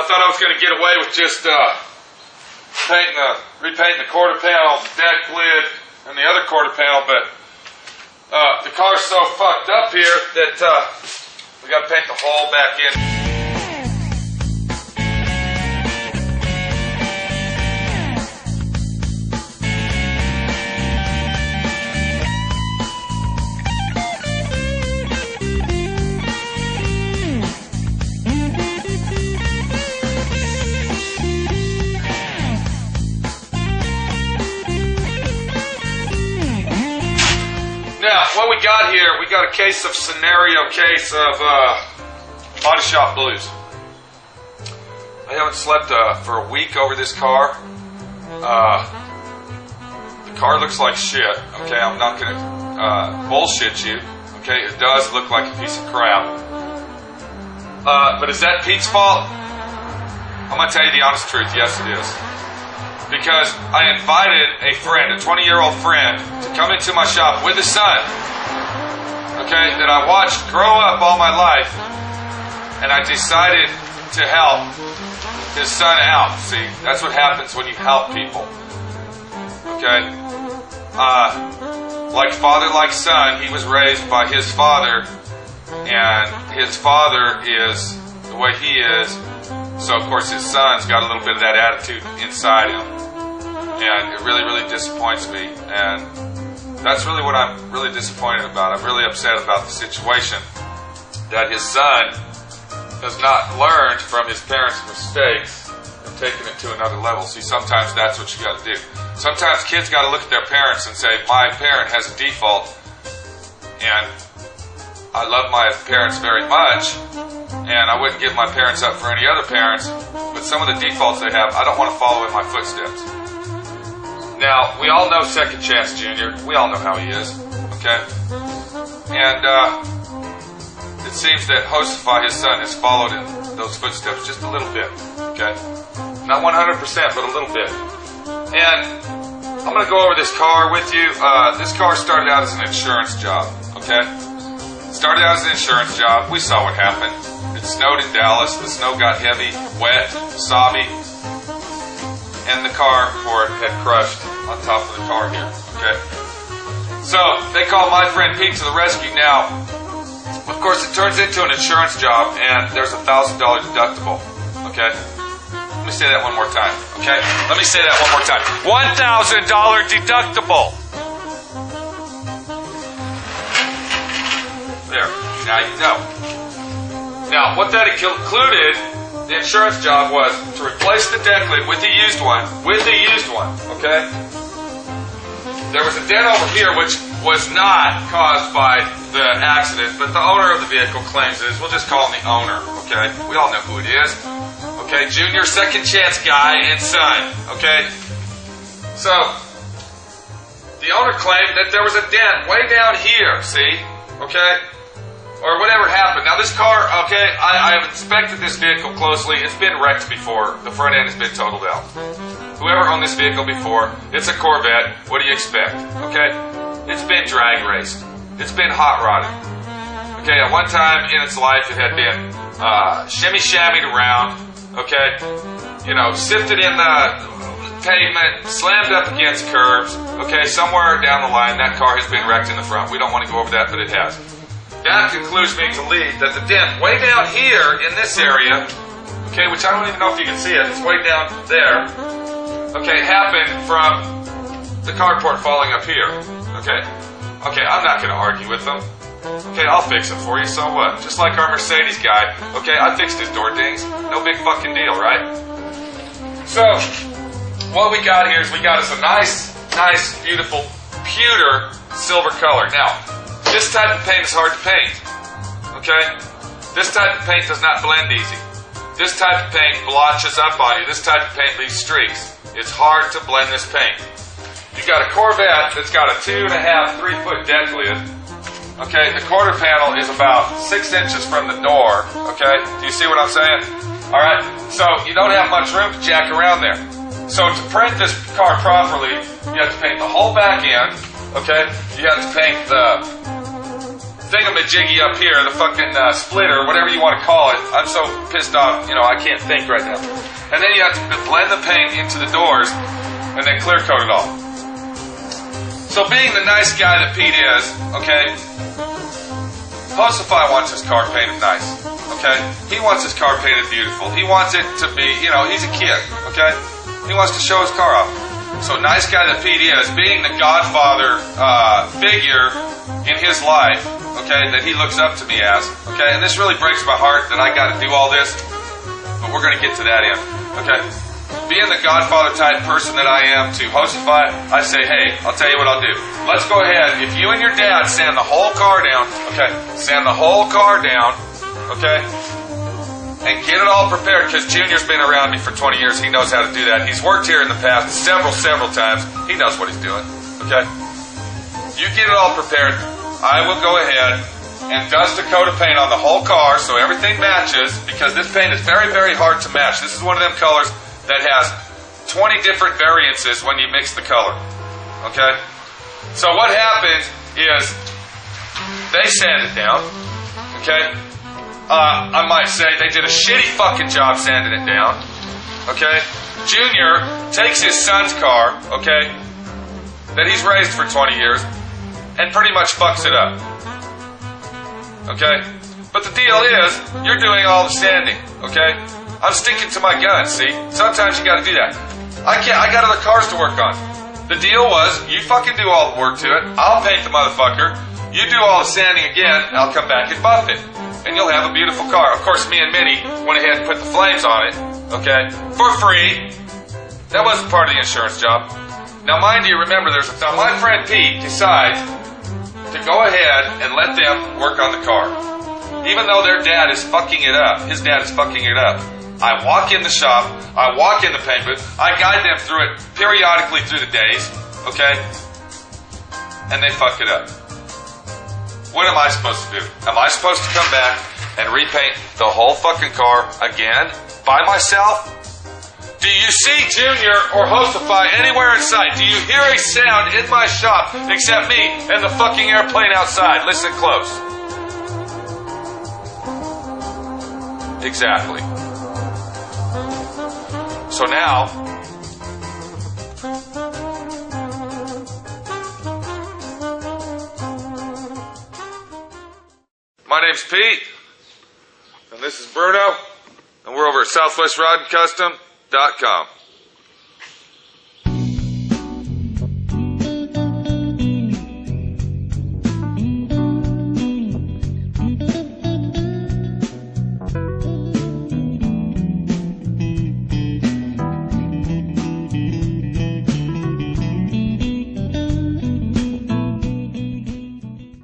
thought I was going to get away with just repainting the quarter panel, the deck lid, and the other quarter panel, but the car's so fucked up here that we got to paint the whole back in. Now, what we got here, we got a scenario case of body shop blues. I haven't slept for a week over this car. The car looks like shit. Okay, I'm not gonna bullshit you. Okay, it does look like a piece of crap. But is that Pete's fault? I'm gonna tell you the honest truth. Yes, it is. Because I invited a friend, a 20-year-old friend, to come into my shop with his son, okay, that I watched grow up all my life, and I decided to help his son out. See, that's what happens when you help people, okay? Like father, like son, he was raised by his father, and his father is the way he is, so of course his son's got a little bit of that attitude inside him. And it really, really disappoints me. And that's really what I'm really disappointed about. I'm really upset about the situation that his son has not learned from his parents' mistakes and taken it to another level. See, sometimes that's what you got to do. Sometimes kids got to look at their parents and say, my parent has a default, and I love my parents very much, and I wouldn't give my parents up for any other parents, but some of the defaults they have, I don't want to follow in my footsteps. Now, we all know Second Chance Jr. We all know how he is, okay? And it seems that Hostify, his son, has followed in those footsteps just a little bit, okay? Not 100%, but a little bit. And I'm going to go over this car with you. This car started out as an insurance job, okay? Started out as an insurance job. We saw what happened. It snowed in Dallas. The snow got heavy, wet, sobby. And the carport had crushed on top of the car here, okay? So, they call my friend Pete to the rescue. Now, of course, it turns into an insurance job, and there's a $1,000 deductible, okay? Let me say that one more time, okay? Let me say that one more time. $1,000 deductible! There, now you know. Now, what that included, the insurance job was to replace the deck lid with the used one, okay? There was a dent over here which was not caused by the accident, but the owner of the vehicle claims it is. We'll just call him the owner, okay? We all know who it is, okay? Junior, second chance guy and son, okay? So, the owner claimed that there was a dent way down here, see, okay? Or whatever happened. Now this car, okay, I have inspected this vehicle closely. It's been wrecked before. The front end has been totaled out. Whoever owned this vehicle before, it's a Corvette. What do you expect? Okay? It's been drag raced. It's been hot rodded. Okay, at one time in its life it had been shimmy-shammied around. Okay? You know, sifted in the pavement, slammed up against curbs. Okay, somewhere down the line that car has been wrecked in the front. We don't want to go over that, but it has. That concludes me to believe that the dent way down here in this area, okay, which I don't even know if you can see it, it's way down there, okay, happened from the carport falling up here, okay? Okay, I'm not going to argue with them. Okay, I'll fix it for you, so what? Just like our Mercedes guy, okay, I fixed his door dings, no big fucking deal, right? So, what we got here is we got us a nice, beautiful, pewter silver color. Now, this type of paint is hard to paint, okay? This type of paint does not blend easy. This type of paint blotches up on you. This type of paint leaves streaks. It's hard to blend this paint. You got a Corvette that's got a 2.5, 3-foot deck lid. Okay, the quarter panel is about 6 inches from the door, okay? Do you see what I'm saying? Alright, so you don't have much room to jack around there. So to print this car properly, you have to paint the whole back end, okay? You have to paint the thingamajiggy up here, the fucking splitter, whatever you want to call it. I'm so pissed off, I can't think right now. And then you have to blend the paint into the doors and then clear coat it all. So being the nice guy that Pete is, okay, Postify wants his car painted nice, okay? He wants his car painted beautiful. He wants it to be, he's a kid, okay? He wants to show his car off. So nice guy that Pete is, being the godfather figure in his life, okay, that he looks up to me as, okay? And this really breaks my heart that I got to do all this, but we're going to get to that end, okay? Being the godfather type person that I am to Hostify, I say, hey, I'll tell you what I'll do. Let's go ahead. If you and your dad sand the whole car down, okay, sand the whole car down, okay, and get it all prepared, because Junior's been around me for 20 years. He knows how to do that. He's worked here in the past several times. He knows what he's doing, okay? You get it all prepared. I will go ahead and dust a coat of paint on the whole car so everything matches, because this paint is very, very hard to match. This is one of them colors that has 20 different variances when you mix the color, okay? So what happens is they sand it down, okay? I might say they did a shitty fucking job sanding it down, okay? Junior takes his son's car, okay, that he's raised for 20 years, and pretty much fucks it up, okay? But the deal is, you're doing all the sanding, okay? I'm sticking to my guns, see? Sometimes you gotta do that. I got other cars to work on. The deal was, you fucking do all the work to it, I'll paint the motherfucker, you do all the sanding again, and I'll come back and buff it. And you'll have a beautiful car. Of course, me and Minnie went ahead and put the flames on it, okay? For free. That wasn't part of the insurance job. Now, mind you, remember, now my friend Pete decides to go ahead and let them work on the car. Even though their dad is fucking it up, his dad is fucking it up. I walk in the shop, I walk in the paint booth, I guide them through it periodically through the days, okay? And they fuck it up. What am I supposed to do? Am I supposed to come back and repaint the whole fucking car again by myself? Do you see Junior or Hostify anywhere in sight? Do you hear a sound in my shop except me and the fucking airplane outside? Listen close. Exactly. So now, my name's Pete, and this is Bruno, and we're over at SouthwestRodandCustom.com.